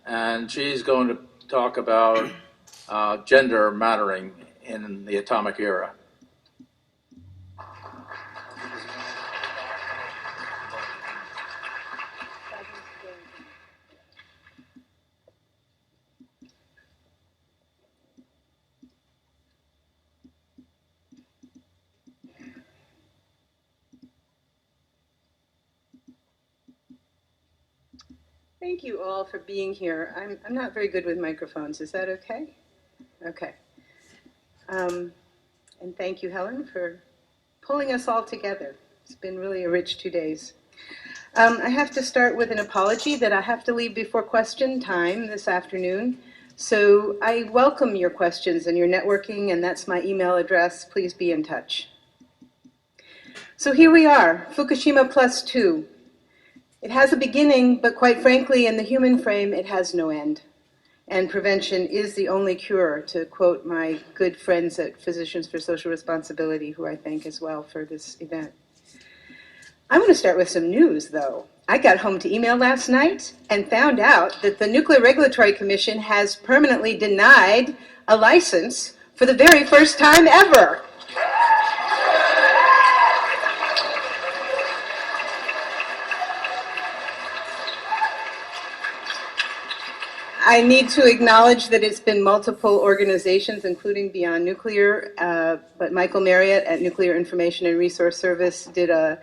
and she's going to talk about gender mattering in the atomic era. Thank you all for being here. I'm not very good with microphones. Is that okay? Okay. And thank you, Helen, for pulling us all together. It's been really a rich 2 days. I have to start with an apology that I have to leave before question time this afternoon. So I welcome your questions and your networking, and that's my email address. Please be in touch. So here we are, Fukushima +2. It has a beginning, but quite frankly, in the human frame, it has no end. And prevention is the only cure, to quote my good friends at Physicians for Social Responsibility, who I thank as well for this event. I want to start with some news, though. I got home to email last night and found out that the Nuclear Regulatory Commission has permanently denied a license for the very first time ever. I need to acknowledge that it's been multiple organizations, including Beyond Nuclear, but Michael Marriott at Nuclear Information and Resource Service did an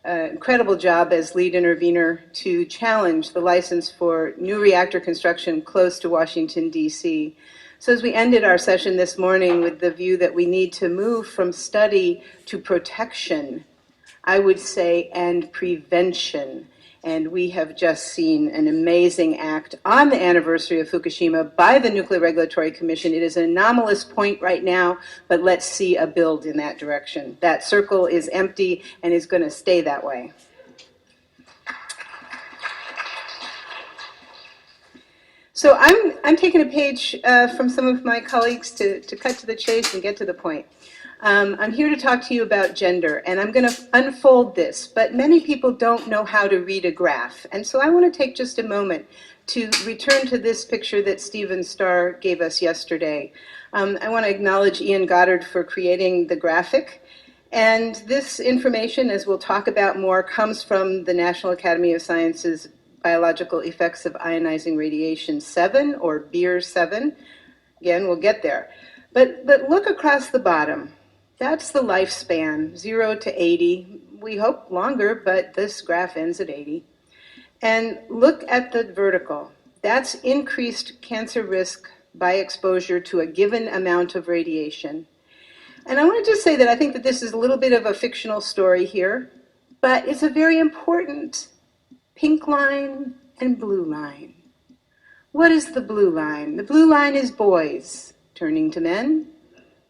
incredible job as lead intervener to challenge the license for new reactor construction close to Washington, D.C. So as we ended our session this morning with the view that we need to move from study to protection, I would say, and prevention. And we have just seen an amazing act on the anniversary of Fukushima by the Nuclear Regulatory Commission. It is an anomalous point right now, but let's see a build in that direction. That circle is empty and is going to stay that way. So I'm taking a page from some of my colleagues to cut to the chase and get to the point. I'm here to talk to you about gender, and I'm going to unfold this, but many people don't know how to read a graph. And so I want to take just a moment to return to this picture that Stephen Starr gave us yesterday. I want to acknowledge Ian Goddard for creating the graphic. And this information, as we'll talk about more, comes from the National Academy of Sciences Biological Effects of Ionizing Radiation 7, or BEER 7. Again, we'll get there. But look across the bottom. That's the lifespan, 0 to 80. We hope longer, but this graph ends at 80. And look at the vertical. That's increased cancer risk by exposure to a given amount of radiation. And I want to just say that I think that this is a little bit of a fictional story here, but it's a very important pink line and blue line. What is the blue line? The blue line is boys turning to men,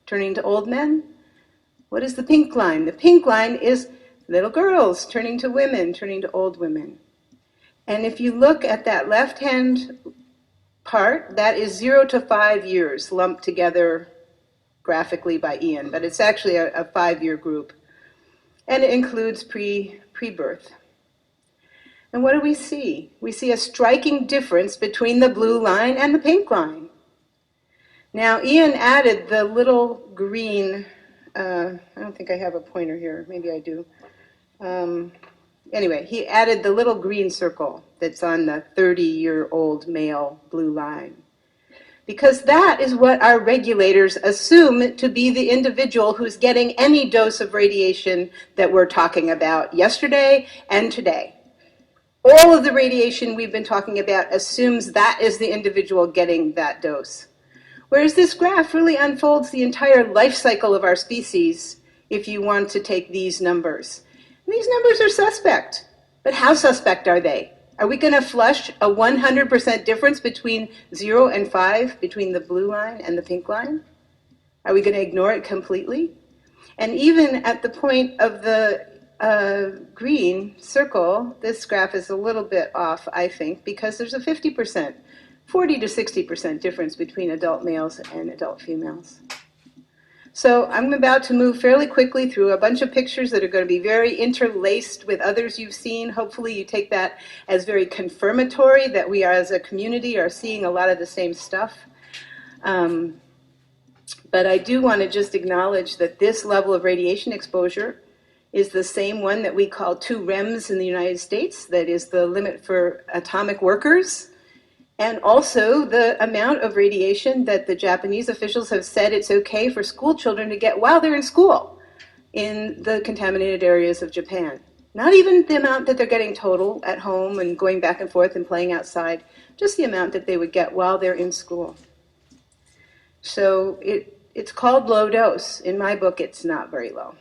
turning to old men. What is the pink line? The pink line is little girls turning to women, turning to old women. And if you look at that left-hand part, that is 0 to 5 years lumped together graphically by Ian, but it's actually a 5-year group. And it includes pre-birth. And what do we see? We see a striking difference between the blue line and the pink line. Now, Ian added the little green, I don't think I have a pointer here, maybe I do. Anyway, he added the little green circle that's on the 30-year-old male blue line. Because that is what our regulators assume to be the individual who's getting any dose of radiation that we're talking about yesterday and today. All of the radiation we've been talking about assumes that is the individual getting that dose. Whereas this graph really unfolds the entire life cycle of our species if you want to take these numbers. And these numbers are suspect, but how suspect are they? Are we going to flush a 100% difference between 0 and 5, between the blue line and the pink line? Are we going to ignore it completely? And even at the point of the green circle, this graph is a little bit off, I think, because there's a 50%, 40 to 60% difference between adult males and adult females. So I'm about to move fairly quickly through a bunch of pictures that are going to be very interlaced with others you've seen. Hopefully you take that as very confirmatory that we are, as a community, are seeing a lot of the same stuff. But I do want to just acknowledge that this level of radiation exposure is the same one that we call 2 REMs in the United States, that is the limit for atomic workers, and also the amount of radiation that the Japanese officials have said it's okay for school children to get while they're in school in the contaminated areas of Japan. Not even the amount that they're getting total at home and going back and forth and playing outside, just the amount that they would get while they're in school. So it's called low dose. In my book, it's not very low.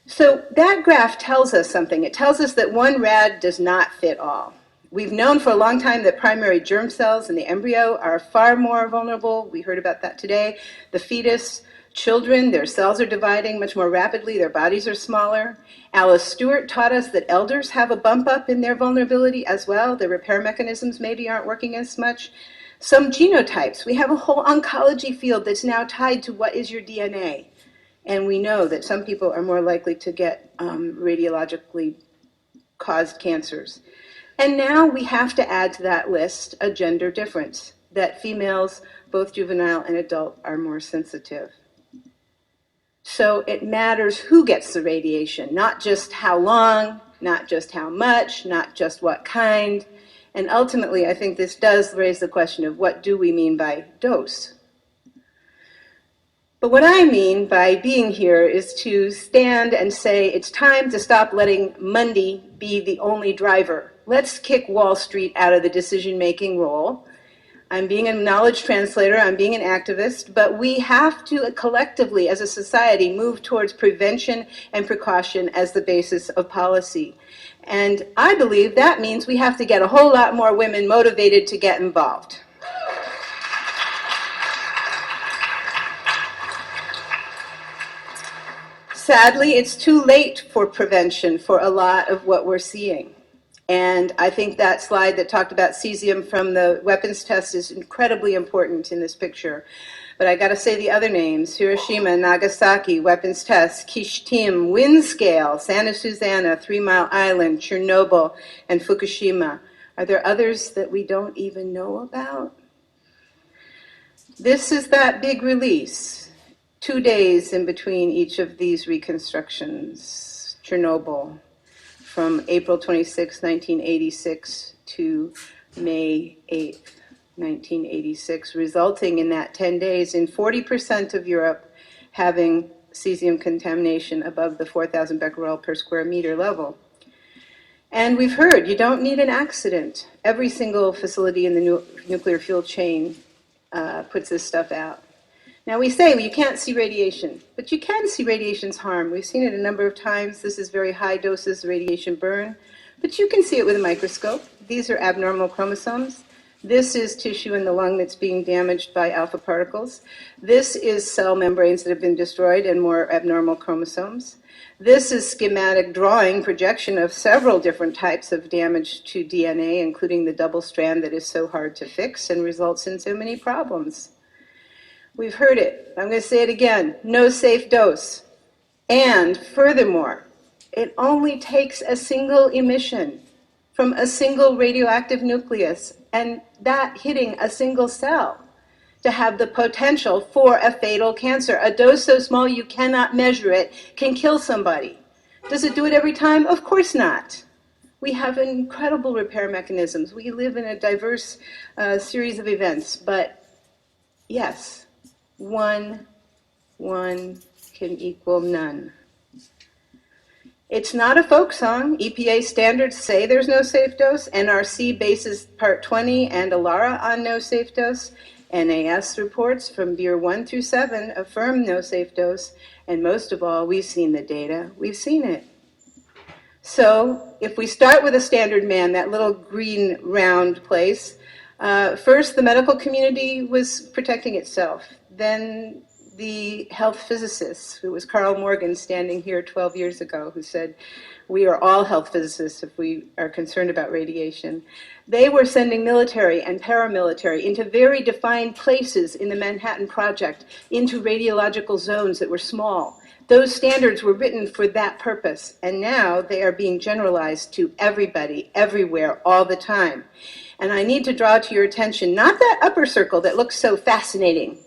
So that graph tells us something. It tells us that one rad does not fit all. We've known for a long time that primary germ cells in the embryo are far more vulnerable. We heard about that today. The fetus, children, their cells are dividing much more rapidly. Their bodies are smaller. Alice Stewart taught us that elders have a bump up in their vulnerability as well. Their repair mechanisms maybe aren't working as much. Some genotypes. We have a whole oncology field that's now tied to what is your DNA. And we know that some people are more likely to get radiologically caused cancers. And now we have to add to that list a gender difference, that females, both juvenile and adult, are more sensitive. So it matters who gets the radiation, not just how long, not just how much, not just what kind. And ultimately, I think this does raise the question of what do we mean by dose? But what I mean by being here is to stand and say it's time to stop letting Monday be the only driver. Let's kick Wall Street out of the decision-making role. I'm being a knowledge translator, I'm being an activist, but we have to collectively, as a society, move towards prevention and precaution as the basis of policy. And I believe that means we have to get a whole lot more women motivated to get involved. Sadly, it's too late for prevention for a lot of what we're seeing. And I think that slide that talked about cesium from the weapons test is incredibly important in this picture. But I got to say the other names: Hiroshima, Nagasaki, weapons test, Kishtim, wind scale, Santa Susana, 3 Mile Island, Chernobyl, and Fukushima. Are there others that we don't even know about? This is that big release. 2 days in between each of these reconstructions. Chernobyl, from April 26, 1986 to May 8, 1986, resulting in that 10 days in 40% of Europe having cesium contamination above the 4,000 becquerel per square meter level. And we've heard you don't need an accident. Every single facility in the nuclear fuel chain puts this stuff out. Now we say, well, you can't see radiation, but you can see radiation's harm. We've seen it a number of times. This is very high doses of radiation burn, but you can see it with a microscope. These are abnormal chromosomes. This is tissue in the lung that's being damaged by alpha particles. This is cell membranes that have been destroyed and more abnormal chromosomes. This is schematic drawing projection of several different types of damage to DNA, including the double strand that is so hard to fix and results in so many problems. We've heard it. I'm going to say it again. No safe dose. And furthermore, it only takes a single emission from a single radioactive nucleus, and that hitting a single cell, to have the potential for a fatal cancer. A dose so small you cannot measure it can kill somebody. Does it do it every time? Of course not. We have incredible repair mechanisms. We live in a diverse series of events, but yes, one can equal none. It's not a folk song. EPA standards say there's no safe dose. NRC bases Part 20 and ALARA on no safe dose. NAS reports from Beer 1 through 7 affirm no safe dose. And most of all, we've seen the data. We've seen it. So if we start with a standard man, that little green round place, first the medical community was protecting itself. Then the health physicists. It was Carl Morgan standing here 12 years ago who said, we are all health physicists if we are concerned about radiation. They were sending military and paramilitary into very defined places in the Manhattan Project, into radiological zones that were small. Those standards were written for that purpose, and now they are being generalized to everybody, everywhere, all the time. And I need to draw to your attention, not that upper circle that looks so fascinating,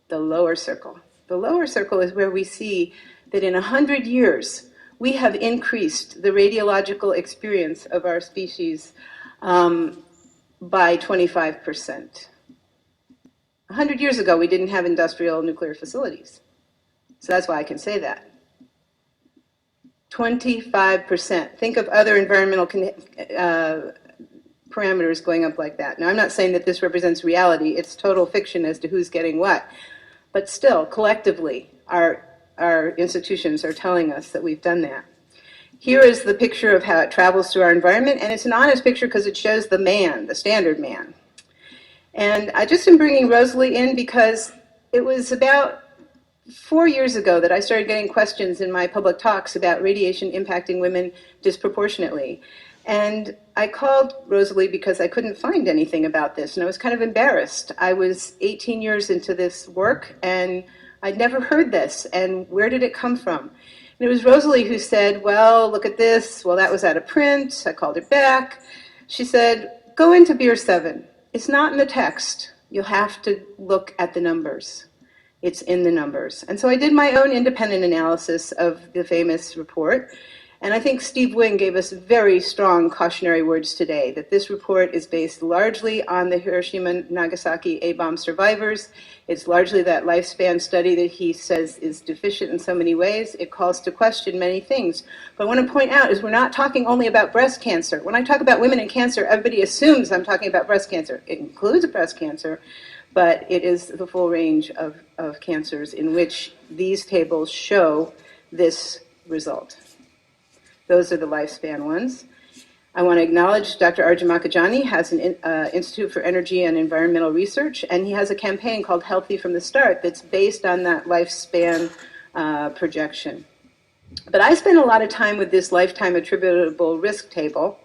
the lower circle. The lower circle is where we see that in 100 years, we have increased the radiological experience of our species by 25%. 100 years ago, we didn't have industrial nuclear facilities. So that's why I can say that. 25%. Think of other environmental parameters going up like that. Now, I'm not saying that this represents reality. It's total fiction as to who's getting what. But still, collectively, our institutions are telling us that we've done that. Here is the picture of how it travels through our environment, and it's an honest picture because it shows the man, the standard man. And I just am bringing Rosalie in because it was about 4 years ago that I started getting questions in my public talks about radiation impacting women disproportionately. And I called Rosalie because I couldn't find anything about this, and I was kind of embarrassed. I was 18 years into this work, and I'd never heard this, and where did it come from? And it was Rosalie who said, well, look at this. Well, that was out of print. I called her back. She said, go into Beer 7. It's not in the text. You'll have to look at the numbers. It's in the numbers. And so I did my own independent analysis of the famous report. And I think Steve Wing gave us very strong cautionary words today, that this report is based largely on the Hiroshima Nagasaki A-bomb survivors. It's largely that lifespan study that he says is deficient in so many ways. It calls to question many things. But I want to point out is we're not talking only about breast cancer. When I talk about women and cancer, everybody assumes I'm talking about breast cancer. It includes breast cancer, but it is the full range of cancers in which these tables show this result. Those are the lifespan ones. I want to acknowledge Dr. Arjun Makajani has an Institute for Energy and Environmental Research, and he has a campaign called Healthy from the Start that's based on that lifespan projection. But I spent a lot of time with this lifetime attributable risk table,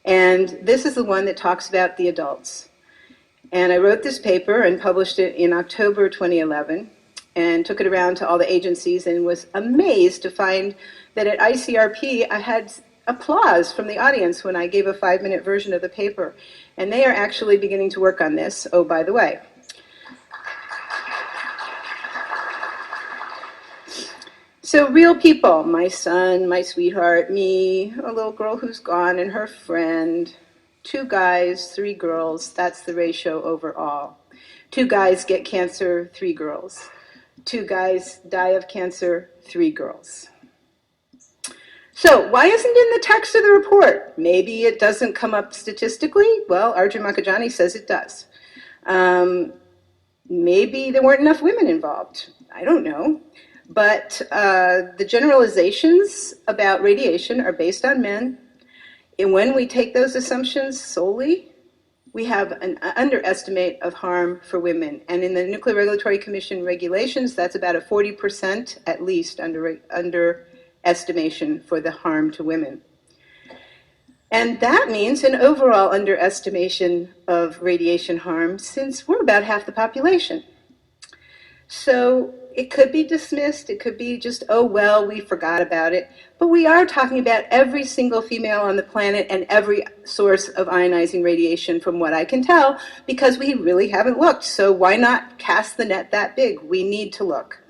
and this is the one that talks about the adults. And I wrote this paper and published it in October 2011 and took it around to all the agencies and was amazed to find that at ICRP I had applause from the audience when I gave a 5-minute version of the paper. And they are actually beginning to work on this, oh, by the way. So real people, my son, my sweetheart, me, a little girl who's gone and her friend, 2 guys, 3 girls, that's the ratio overall. 2 guys get cancer, 3 girls. 2 guys die of cancer, 3 girls. So why isn't it in the text of the report? Maybe it doesn't come up statistically. Well, Arjun Makajani says it does. Maybe there weren't enough women involved. I don't know. But the generalizations about radiation are based on men. And when we take those assumptions solely, we have an underestimate of harm for women. And in the Nuclear Regulatory Commission regulations, that's about a 40% at least underestimation for the harm to women. And that means an overall underestimation of radiation harm since we're about half the population. So it could be dismissed, it could be just, oh well, we forgot about it. But we are talking about every single female on the planet and every source of ionizing radiation from what I can tell, because we really haven't looked. So why not cast the net that big? We need to look.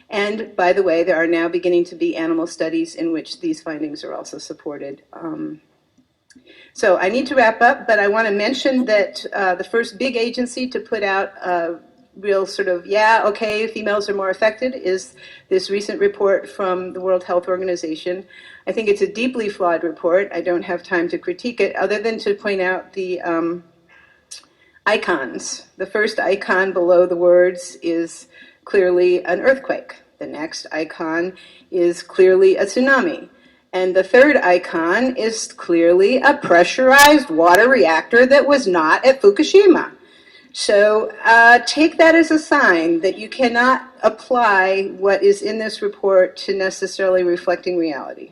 And by the way, there are now beginning to be animal studies in which these findings are also supported. So I need to wrap up, but I want to mention that the first big agency to put out a real sort of, yeah, okay, females are more affected is this recent report from the World Health Organization. I think it's a deeply flawed report. I don't have time to critique it other than to point out the icons. The first icon below the words is clearly an earthquake. The next icon is clearly a tsunami. And the third icon is clearly a pressurized water reactor that was not at Fukushima. So take that as a sign that you cannot apply what is in this report to necessarily reflecting reality.